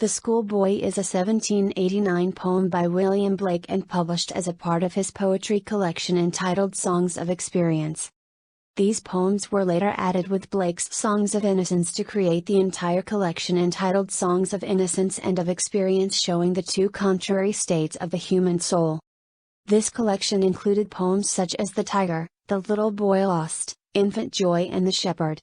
The Schoolboy is a 1789 poem by William Blake and published as a part of his poetry collection entitled Songs of Experience. These poems were later added with Blake's Songs of Innocence to create the entire collection entitled Songs of Innocence and of Experience, showing the two contrary states of the human soul. This collection included poems such as The Tiger, The Little Boy Lost, Infant Joy and The Shepherd.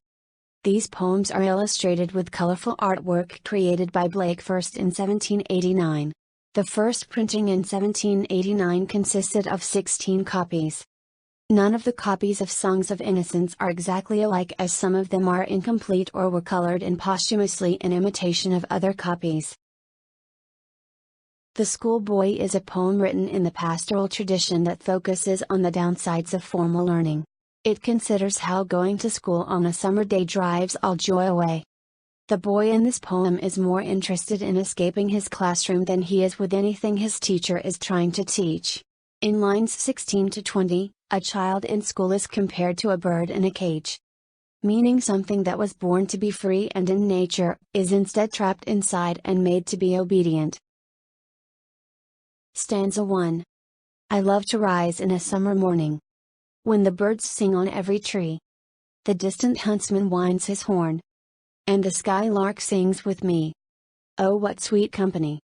These poems are illustrated with colorful artwork created by Blake first in 1789. The first printing in 1789 consisted of 16 copies. None of the copies of Songs of Innocence are exactly alike, as some of them are incomplete or were colored in posthumously in imitation of other copies. The Schoolboy is a poem written in the pastoral tradition that focuses on the downsides of formal learning. It considers how going to school on a summer day drives all joy away. The boy in this poem is more interested in escaping his classroom than he is with anything his teacher is trying to teach. In lines 16 to 20, a child in school is compared to a bird in a cage. Meaning something that was born to be free and in nature, is instead trapped inside and made to be obedient. Stanza 1. I love to rise in a summer morning, when the birds sing on every tree. The distant huntsman winds his horn, and the skylark sings with me. Oh, what sweet company!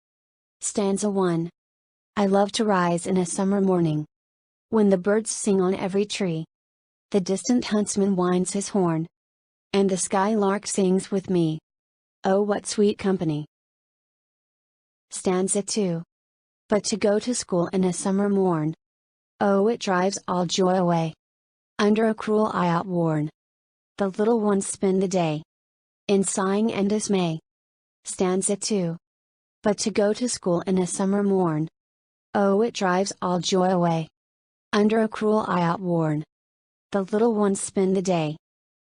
Stanza 1. I love to rise in a summer morning, when the birds sing on every tree. The distant huntsman winds his horn, and the skylark sings with me. Oh, what sweet company! Stanza 2. But to go to school in a summer morn, oh, it drives all joy away. Under a cruel eye outworn, the little ones spend the day in sighing and dismay. Stanza 2. But to go to school in a summer morn, oh, it drives all joy away. Under a cruel eye outworn, the little ones spend the day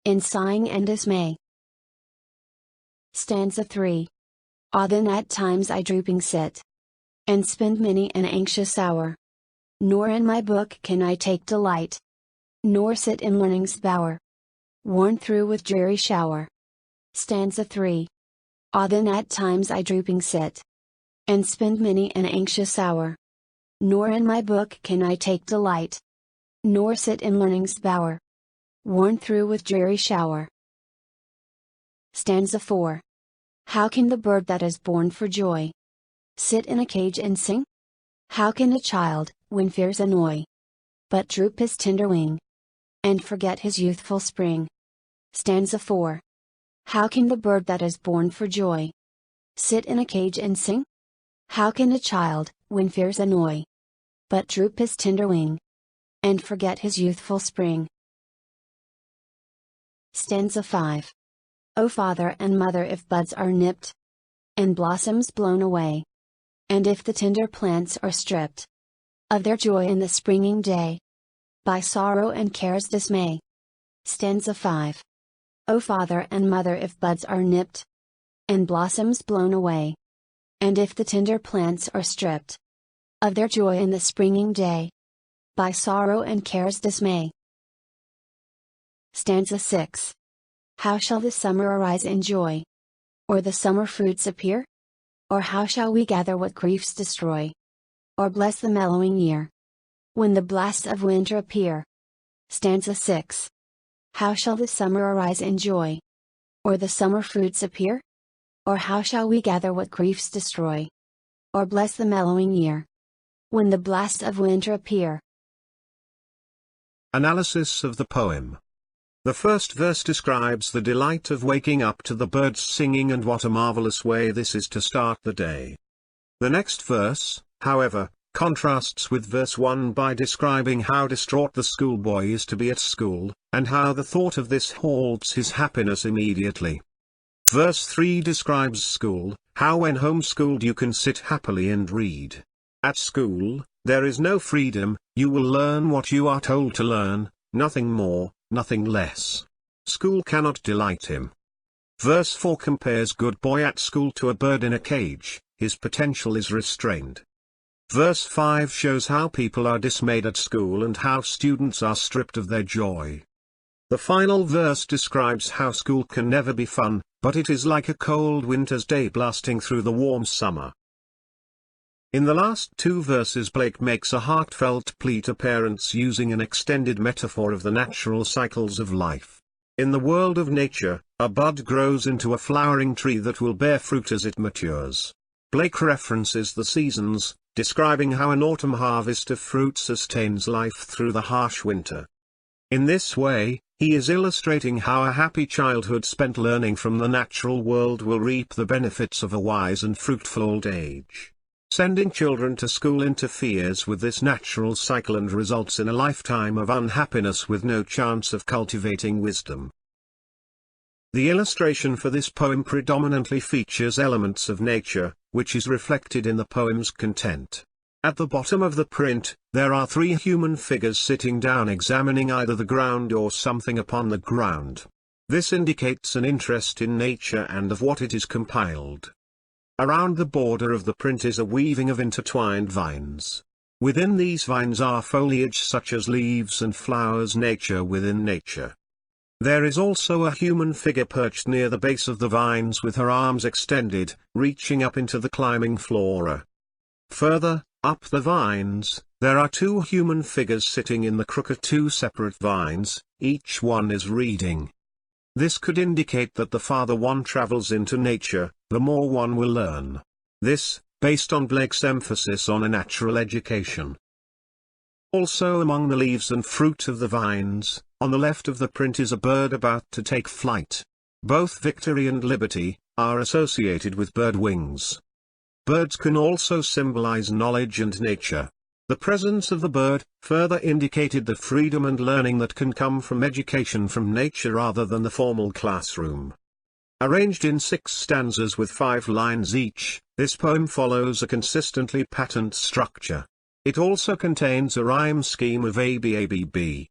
in sighing and dismay. Stanza 3. Ah, then at times I drooping sit, and spend many an anxious hour. Nor in my book can I take delight, nor sit in learning's bower, worn through with dreary shower. Stanza 3. Ah, then at times I drooping sit, and spend many an anxious hour. Nor in my book can I take delight, nor sit in learning's bower, worn through with dreary shower. Stanza 4. How can the bird that is born for joy sit in a cage and sing? How can a child, when fears annoy, but droop his tender wing, and forget his youthful spring? Stanza 4. How can the bird that is born for joy sit in a cage and sing? How can a child, when fears annoy, but droop his tender wing, and forget his youthful spring? Stanza 5. O father and mother, if buds are nipped, and blossoms blown away, and if the tender plants are stripped of their joy in the springing day, by sorrow and care's dismay. Stanza 5. O father and mother, if buds are nipped, and blossoms blown away, and if the tender plants are stripped of their joy in the springing day, by sorrow and care's dismay. Stanza 6. How shall the summer arise in joy, or the summer fruits appear? Or how shall we gather what griefs destroy, or bless the mellowing year, when the blasts of winter appear? Stanza 6. How shall the summer arise in joy, or the summer fruits appear? Or how shall we gather what griefs destroy, or bless the mellowing year, when the blasts of winter appear? Analysis of the poem. The first verse describes the delight of waking up to the birds singing, and what a marvelous way this is to start the day. The next verse, however, contrasts with verse 1 by describing how distraught the schoolboy is to be at school, and how the thought of this halts his happiness immediately. Verse 3 describes school, how when homeschooled you can sit happily and read. At school, there is no freedom, you will learn what you are told to learn, nothing more, nothing less. School cannot delight him. Verse 4 compares good boy at school to a bird in a cage, his potential is restrained. Verse 5 shows how people are dismayed at school and how students are stripped of their joy. The final verse describes how school can never be fun, but it is like a cold winter's day blasting through the warm summer. In the last two verses Blake makes a heartfelt plea to parents using an extended metaphor of the natural cycles of life. In the world of nature, a bud grows into a flowering tree that will bear fruit as it matures. Blake references the seasons, describing how an autumn harvest of fruit sustains life through the harsh winter. In this way, he is illustrating how a happy childhood spent learning from the natural world will reap the benefits of a wise and fruitful old age. Sending children to school interferes with this natural cycle and results in a lifetime of unhappiness with no chance of cultivating wisdom. The illustration for this poem predominantly features elements of nature, which is reflected in the poem's content. At the bottom of the print, there are three human figures sitting down examining either the ground or something upon the ground. This indicates an interest in nature and of what it is compiled. Around the border of the print is a weaving of intertwined vines. Within these vines are foliage such as leaves and flowers, nature within nature. There is also a human figure perched near the base of the vines with her arms extended, reaching up into the climbing flora. Further, up the vines, there are two human figures sitting in the crook of two separate vines, each one is reading. This could indicate that the farther one travels into nature, the more one will learn. This, based on Blake's emphasis on a natural education. Also among the leaves and fruit of the vines, on the left of the print is a bird about to take flight. Both victory and liberty are associated with bird wings. Birds can also symbolize knowledge and nature. The presence of the bird further indicated the freedom and learning that can come from education from nature rather than the formal classroom. Arranged in 6 stanzas with 5 lines each, this poem follows a consistently patterned structure. It also contains a rhyme scheme of ABABB.